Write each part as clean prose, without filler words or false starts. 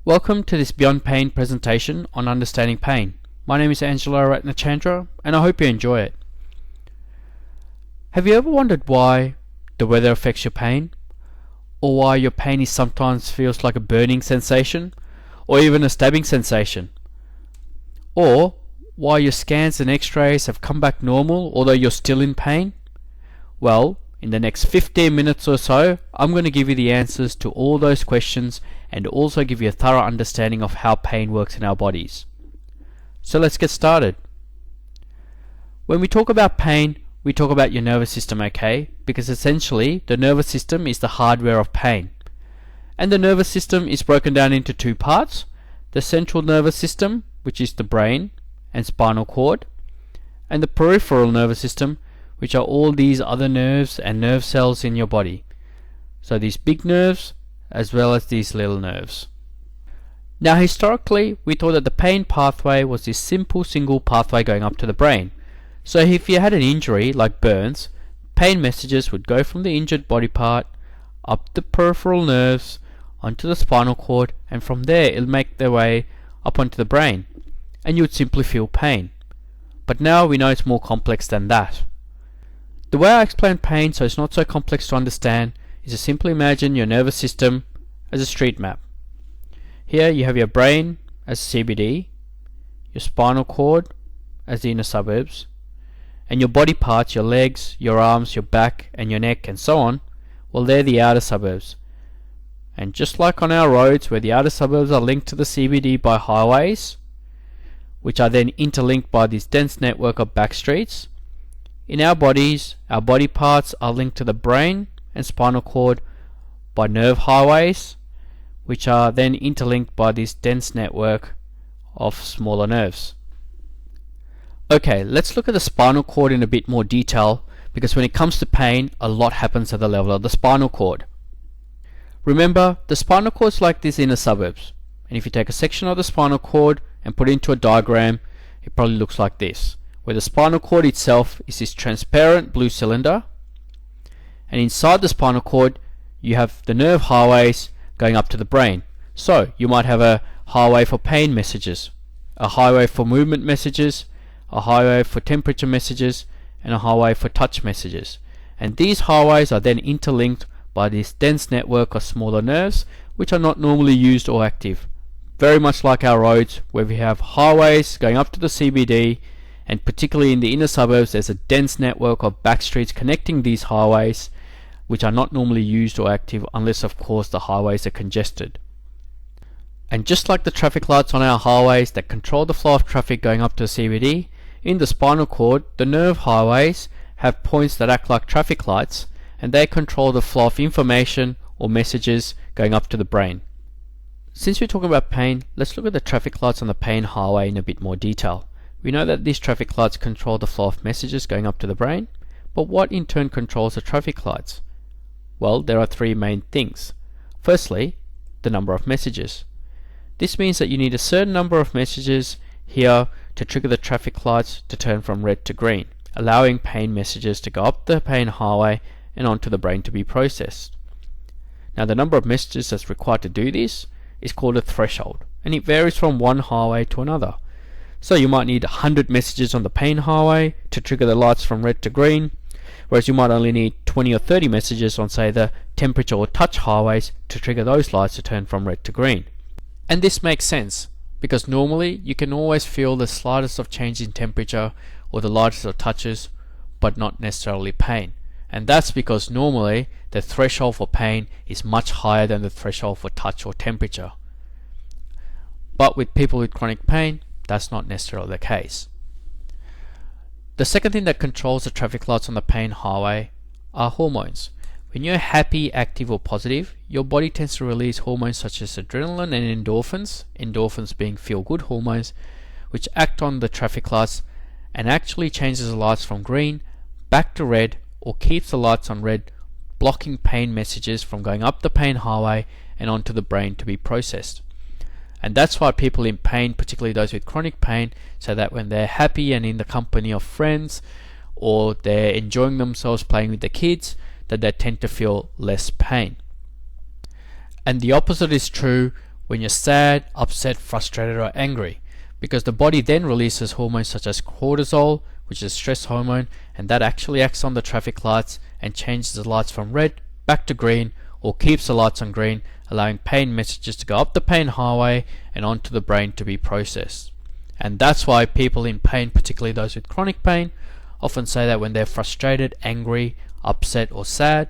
Welcome to this Beyond Pain presentation on understanding pain. My name is Angelo Ratnachandra and I hope you enjoy it. Have you ever wondered why the weather affects your pain? Or why your pain sometimes feels like a burning sensation? Or even a stabbing sensation? Or why your scans and x-rays have come back normal although you're still in pain? Well, in the next 15 minutes or so, I'm going to give you the answers to all those questions and also give you a thorough understanding of how pain works in our bodies. So let's get started. When we talk about pain, we talk about your nervous system, okay? Because essentially, the nervous system is the hardware of pain. And the nervous system is broken down into two parts. The central nervous system, which is the brain and spinal cord, and the peripheral nervous system, which are all these other nerves and nerve cells in your body. So these big nerves as well as these little nerves. Now historically, we thought that the pain pathway was this simple single pathway going up to the brain. So if you had an injury like burns, pain messages would go from the injured body part up the peripheral nerves onto the spinal cord, and from there it'll make their way up onto the brain and you would simply feel pain. But now we know it's more complex than that. The way I explain pain so it's not so complex to understand is to simply imagine your nervous system as a street map. Here you have your brain as CBD, your spinal cord as the inner suburbs, and your body parts, your legs, your arms, your back and your neck and so on, well, they're the outer suburbs. And just like on our roads where the outer suburbs are linked to the CBD by highways, which are then interlinked by this dense network of back streets, in our bodies, our body parts are linked to the brain and spinal cord by nerve highways, which are then interlinked by this dense network of smaller nerves. Okay, let's look at the spinal cord in a bit more detail, because when it comes to pain, a lot happens at the level of the spinal cord. Remember, the spinal cord is like these inner suburbs, and if you take a section of the spinal cord and put it into a diagram, it probably looks like this, where the spinal cord itself is this transparent blue cylinder, and inside the spinal cord you have the nerve highways going up to the brain. So you might have a highway for pain messages, a highway for movement messages, a highway for temperature messages, and a highway for touch messages. And these highways are then interlinked by this dense network of smaller nerves which are not normally used or active. Very much like our roads where we have highways going up to the CBD, and particularly in the inner suburbs there's a dense network of back streets connecting these highways which are not normally used or active unless of course the highways are congested. And just like the traffic lights on our highways that control the flow of traffic going up to the CBD, in the spinal cord the nerve highways have points that act like traffic lights, and they control the flow of information or messages going up to the brain. Since we're talking about pain, let's look at the traffic lights on the pain highway in a bit more detail. We know that these traffic lights control the flow of messages going up to the brain, but what in turn controls the traffic lights? Well, there are three main things. Firstly, the number of messages. This means that you need a certain number of messages here to trigger the traffic lights to turn from red to green, allowing pain messages to go up the pain highway and onto the brain to be processed. Now the number of messages that's required to do this is called a threshold, and it varies from one highway to another. So you might need 100 messages on the pain highway to trigger the lights from red to green, whereas you might only need 20 or 30 messages on, say, the temperature or touch highways to trigger those lights to turn from red to green. And this makes sense, because normally you can always feel the slightest of change in temperature or the lightest of touches, but not necessarily pain. And that's because normally the threshold for pain is much higher than the threshold for touch or temperature. But with people with chronic pain, that's not necessarily the case. The second thing that controls the traffic lights on the pain highway are hormones. When you're happy, active or positive, your body tends to release hormones such as adrenaline and endorphins being feel-good hormones, which act on the traffic lights and actually changes the lights from green back to red, or keeps the lights on red, blocking pain messages from going up the pain highway and onto the brain to be processed. And that's why people in pain, particularly those with chronic pain, say that when they're happy and in the company of friends, or they're enjoying themselves playing with the kids, that they tend to feel less pain. And the opposite is true when you're sad, upset, frustrated or angry, because the body then releases hormones such as cortisol, which is a stress hormone, and that actually acts on the traffic lights and changes the lights from red back to green, or keeps the lights on green, allowing pain messages to go up the pain highway and onto the brain to be processed. And that's why people in pain, particularly those with chronic pain, often say that when they're frustrated, angry, upset or sad,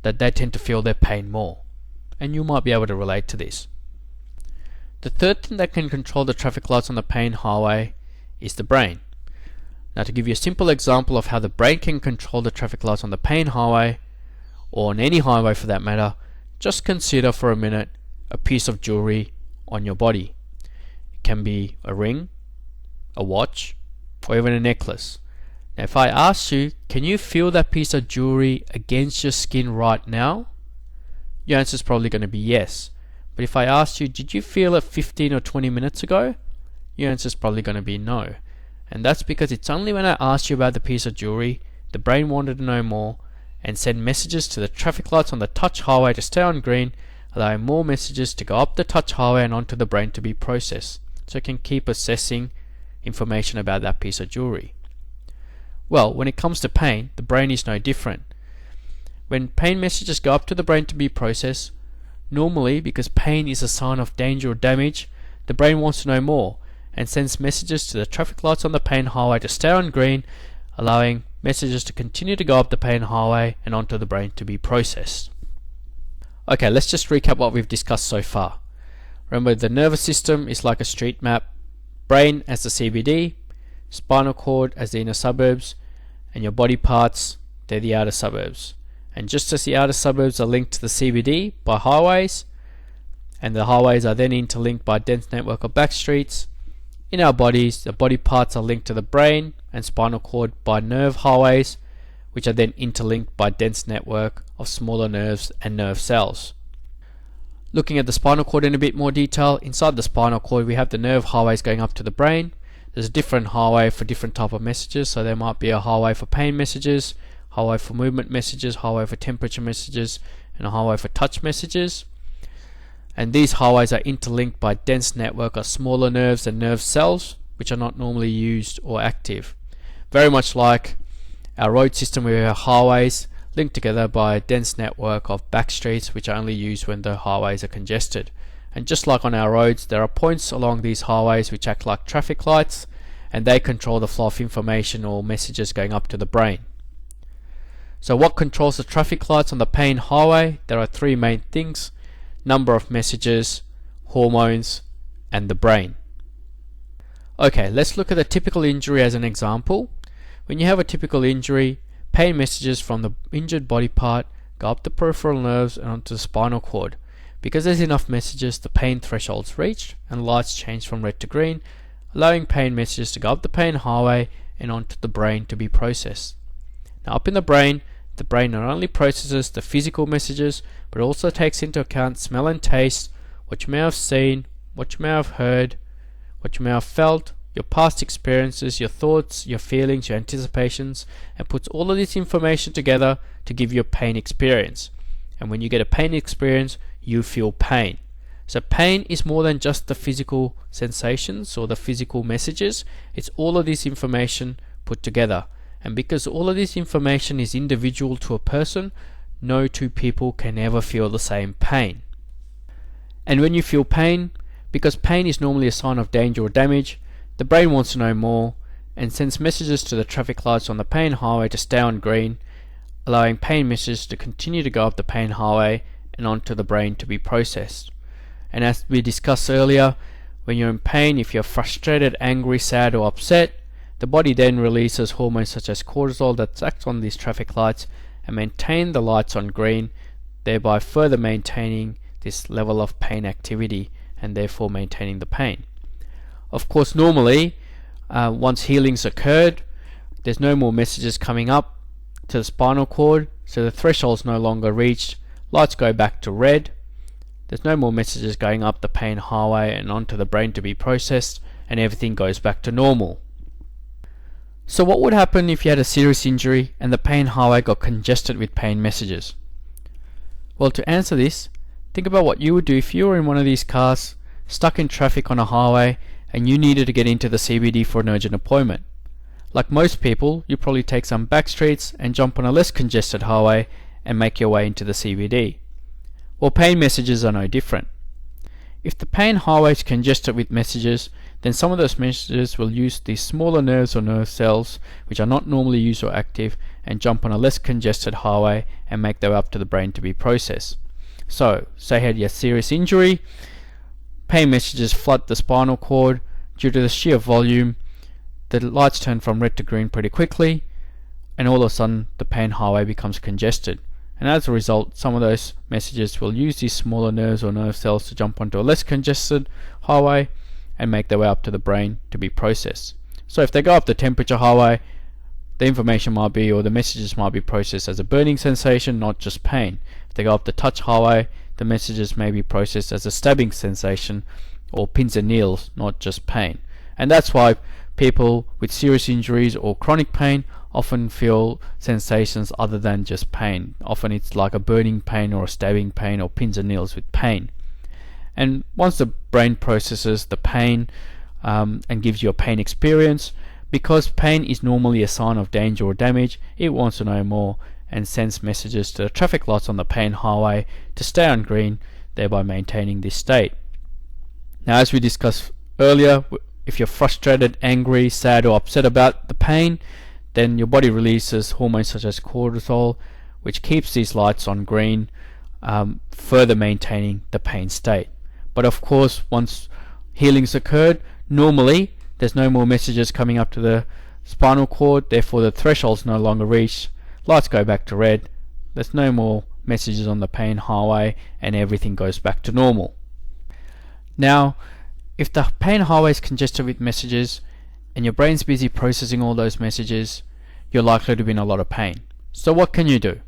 that they tend to feel their pain more. And you might be able to relate to this. The third thing that can control the traffic lights on the pain highway is the brain. Now, to give you a simple example of how the brain can control the traffic lights on the pain highway, or on any highway for that matter, just consider for a minute a piece of jewelry on your body. It can be a ring, a watch, or even a necklace. Now, if I ask you, can you feel that piece of jewelry against your skin right now? Your answer is probably going to be yes. But if I asked you, did you feel it 15 or 20 minutes ago? Your answer is probably going to be no. And that's because it's only when I asked you about the piece of jewelry, the brain wanted to know more and send messages to the traffic lights on the touch highway to stay on green, allowing more messages to go up the touch highway and onto the brain to be processed, so it can keep assessing information about that piece of jewelry. Well, when it comes to pain, the brain is no different. When pain messages go up to the brain to be processed, normally, because pain is a sign of danger or damage, the brain wants to know more and sends messages to the traffic lights on the pain highway to stay on green, allowing messages to continue to go up the pain highway and onto the brain to be processed. Okay, let's just recap what we've discussed so far. Remember, the nervous system is like a street map, brain as the CBD, spinal cord as the inner suburbs, and your body parts, they're the outer suburbs. And just as the outer suburbs are linked to the CBD by highways, and the highways are then interlinked by a dense network of back streets, in our bodies, the body parts are linked to the brain and spinal cord by nerve highways, which are then interlinked by a dense network of smaller nerves and nerve cells. Looking at the spinal cord in a bit more detail, inside the spinal cord we have the nerve highways going up to the brain. There's a different highway for different type of messages, so there might be a highway for pain messages, highway for movement messages, highway for temperature messages, and a highway for touch messages. And these highways are interlinked by a dense network of smaller nerves and nerve cells, which are not normally used or active. Very much like our road system, where we have highways linked together by a dense network of back streets, which are only used when the highways are congested. And just like on our roads, there are points along these highways which act like traffic lights, and they control the flow of information or messages going up to the brain. So what controls the traffic lights on the pain highway? There are three main things: number of messages, hormones, and the brain. Okay, let's look at a typical injury as an example. When you have a typical injury, pain messages from the injured body part go up the peripheral nerves and onto the spinal cord. Because there's enough messages, the pain threshold's reached and lights change from red to green, allowing pain messages to go up the pain highway and onto the brain to be processed. Now, up in the brain not only processes the physical messages, but also takes into account smell and taste, what you may have seen, what you may have heard, what you may have felt, your past experiences, your thoughts, your feelings, your anticipations, and puts all of this information together to give you a pain experience. And when you get a pain experience, you feel pain. So pain is more than just the physical sensations or the physical messages. It's all of this information put together. And because all of this information is individual to a person, no two people can ever feel the same pain. And when you feel pain, because pain is normally a sign of danger or damage, the brain wants to know more and sends messages to the traffic lights on the pain highway to stay on green, allowing pain messages to continue to go up the pain highway and onto the brain to be processed. And as we discussed earlier, when you're in pain, if you're frustrated, angry, sad or upset, the body then releases hormones such as cortisol that acts on these traffic lights and maintain the lights on green, thereby further maintaining this level of pain activity and therefore maintaining the pain. Of course, normally, once healing's occurred, there's no more messages coming up to the spinal cord, so the threshold's no longer reached, lights go back to red, there's no more messages going up the pain highway and onto the brain to be processed, and everything goes back to normal. So what would happen if you had a serious injury and the pain highway got congested with pain messages? Well, to answer this, Think about what you would do if you were in one of these cars, stuck in traffic on a highway, and you needed to get into the CBD for an urgent appointment. Like most people, you probably take some back streets and jump on a less congested highway and make your way into the CBD. Well, pain messages are no different. If the pain highway is congested with messages, then some of those messages will use these smaller nerves or nerve cells, which are not normally used or active, and jump on a less congested highway and make their way up to the brain to be processed. So, say you had your serious injury, pain messages flood the spinal cord. Due to the sheer volume, the lights turn from red to green pretty quickly, and all of a sudden the pain highway becomes congested. And as a result, some of those messages will use these smaller nerves or nerve cells to jump onto a less congested highway and make their way up to the brain to be processed. So if they go up the temperature highway, the information might be, or the messages might be processed as a burning sensation, not just pain. If they go up the touch highway, the messages may be processed as a stabbing sensation or pins and needles, not just pain. And that's why people with serious injuries or chronic pain often feel sensations other than just pain. Often it's like a burning pain or a stabbing pain or pins and needles with pain. And once the brain processes the pain and gives you a pain experience, because pain is normally a sign of danger or damage, it wants to know more and sends messages to the traffic lights on the pain highway to stay on green, thereby maintaining this state. Now, as we discussed earlier, if you're frustrated, angry, sad or upset about the pain, then your body releases hormones such as cortisol, which keeps these lights on green, further maintaining the pain state. But of course, once healing's occurred, normally there's no more messages coming up to the spinal cord, therefore the threshold's no longer reached, lights go back to red, there's no more messages on the pain highway, and everything goes back to normal. Now, if the pain highway is congested with messages and your brain's busy processing all those messages, you're likely to be in a lot of pain. So what can you do?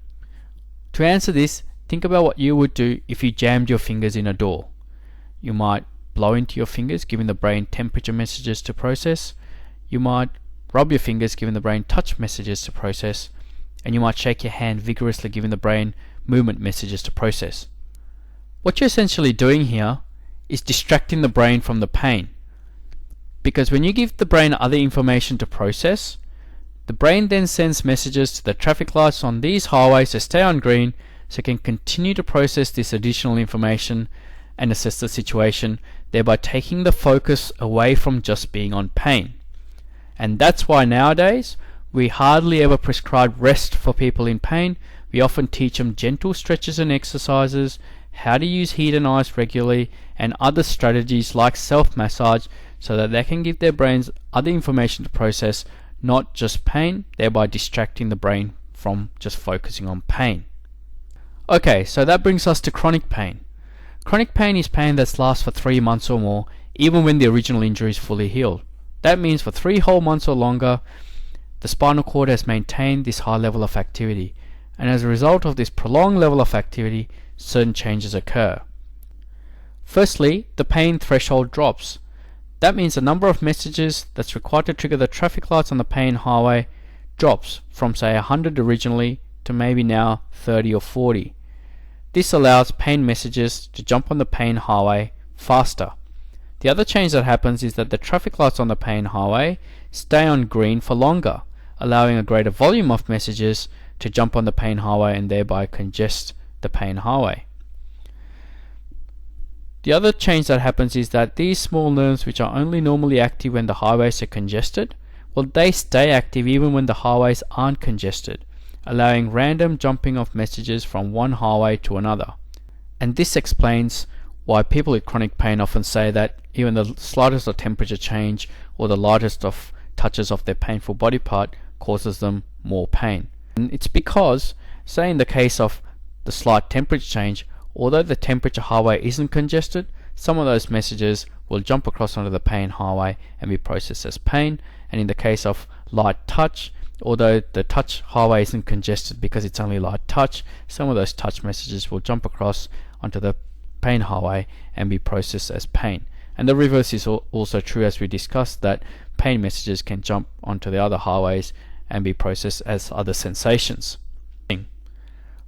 To answer this, think about what you would do if you jammed your fingers in a door. You might blow into your fingers, giving the brain temperature messages to process. You might rub your fingers, giving the brain touch messages to process. And you might shake your hand vigorously, giving the brain movement messages to process. What you're essentially doing here is distracting the brain from the pain. Because when you give the brain other information to process, the brain then sends messages to the traffic lights on these highways to stay on green so it can continue to process this additional information and assess the situation, thereby taking the focus away from just being on pain. And that's why nowadays we hardly ever prescribe rest for people in pain. We often teach them gentle stretches and exercises, how to use heat and ice regularly, and other strategies like self-massage so that they can give their brains other information to process, not just pain, thereby distracting the brain from just focusing on pain. Okay, so that brings us to chronic pain. Chronic pain is pain that lasts for 3 months or more, even when the original injury is fully healed. That means for 3 whole months or longer, the spinal cord has maintained this high level of activity, and as a result of this prolonged level of activity, certain changes occur. Firstly, the pain threshold drops. That means the number of messages that's required to trigger the traffic lights on the pain highway drops from say 100 originally to maybe now 30 or 40. This allows pain messages to jump on the pain highway faster. The other change that happens is that the traffic lights on the pain highway stay on green for longer, allowing a greater volume of messages to jump on the pain highway and thereby congest the pain highway. The other change that happens is that these small nerves, which are only normally active when the highways are congested, well, they stay active even when the highways aren't congested, allowing random jumping of messages from one highway to another. And this explains why people with chronic pain often say that even the slightest of temperature change or the lightest of touches of their painful body part causes them more pain. And it's because, say in the case of the slight temperature change, although the temperature highway isn't congested, some of those messages will jump across onto the pain highway and be processed as pain. And in the case of light touch, although the touch highway isn't congested because it's only light touch, some of those touch messages will jump across onto the pain highway and be processed as pain. And the reverse is also true, as we discussed, that pain messages can jump onto the other highways and be processed as other sensations.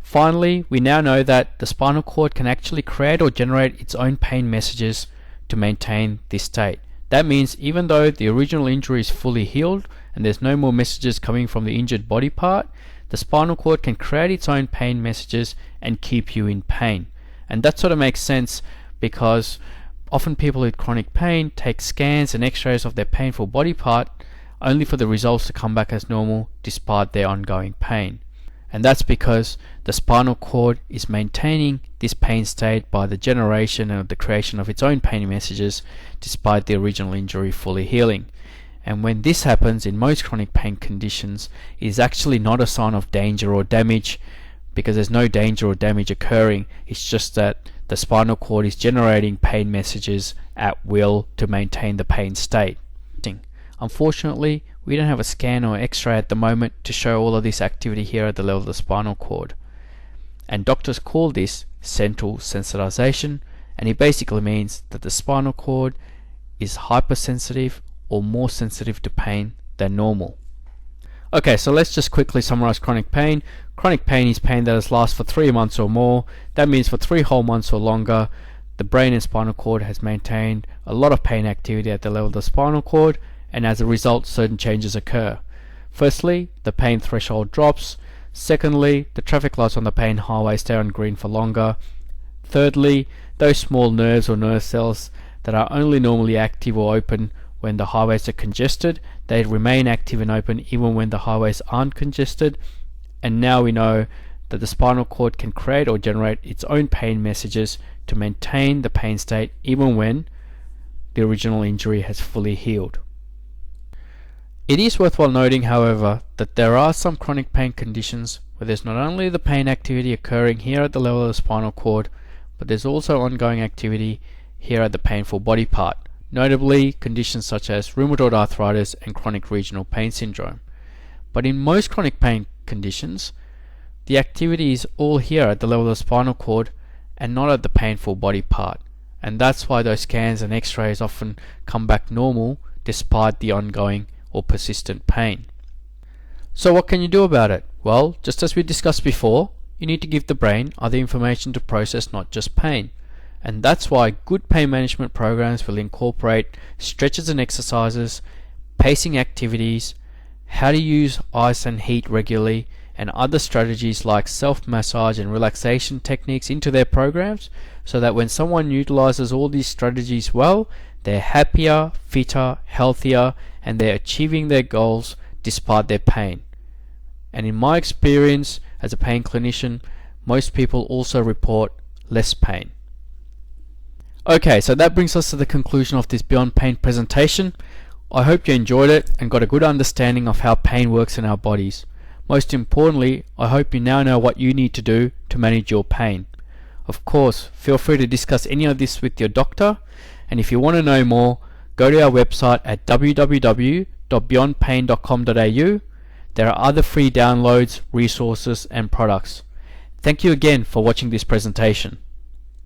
Finally, we now know that the spinal cord can actually create or generate its own pain messages to maintain this state. That means even though the original injury is fully healed and there's no more messages coming from the injured body part, the spinal cord can create its own pain messages and keep you in pain. And that sort of makes sense because often people with chronic pain take scans and x-rays of their painful body part only for the results to come back as normal despite their ongoing pain. And that's because the spinal cord is maintaining this pain state by the generation and the creation of its own pain messages despite the original injury fully healing. And when this happens in most chronic pain conditions, it is actually not a sign of danger or damage, because there's no danger or damage occurring. It's just that the spinal cord is generating pain messages at will to maintain the pain state. Unfortunately, we don't have a scan or x-ray at the moment to show all of this activity here at the level of the spinal cord. And doctors call this central sensitization, and it basically means that the spinal cord is hypersensitive or more sensitive to pain than normal. Okay, so let's just quickly summarize chronic pain. Chronic pain is pain that has lasted for 3 months or more. That means for 3 whole months or longer, the brain and spinal cord has maintained a lot of pain activity at the level of the spinal cord, and as a result, certain changes occur. Firstly, the pain threshold drops. Secondly, the traffic lights on the pain highway stay on green for longer. Thirdly, those small nerves or nerve cells that are only normally active or open when the highways are congested, they remain active and open even when the highways aren't congested. And now we know that the spinal cord can create or generate its own pain messages to maintain the pain state even when the original injury has fully healed. It is worthwhile noting, however, that there are some chronic pain conditions where there's not only the pain activity occurring here at the level of the spinal cord, but there's also ongoing activity here at the painful body part, notably conditions such as rheumatoid arthritis and chronic regional pain syndrome. But in most chronic pain conditions, the activity is all here at the level of the spinal cord and not at the painful body part. And that's why those scans and x-rays often come back normal despite the ongoing or persistent pain. So what can you do about it? Well, just as we discussed before, you need to give the brain other information to process, not just pain. And that's why good pain management programs will incorporate stretches and exercises, pacing activities, how to use ice and heat regularly, and other strategies like self-massage and relaxation techniques into their programs, so that when someone utilizes all these strategies well, they're happier, fitter, healthier, and they're achieving their goals despite their pain. And in my experience as a pain clinician, most people also report less pain. Okay, so that brings us to the conclusion of this Beyond Pain presentation. I hope you enjoyed it and got a good understanding of how pain works in our bodies. Most importantly, I hope you now know what you need to do to manage your pain. Of course, feel free to discuss any of this with your doctor, and if you want to know more, go to our website at www.beyondpain.com.au. There are other free downloads, resources and products. Thank you again for watching this presentation.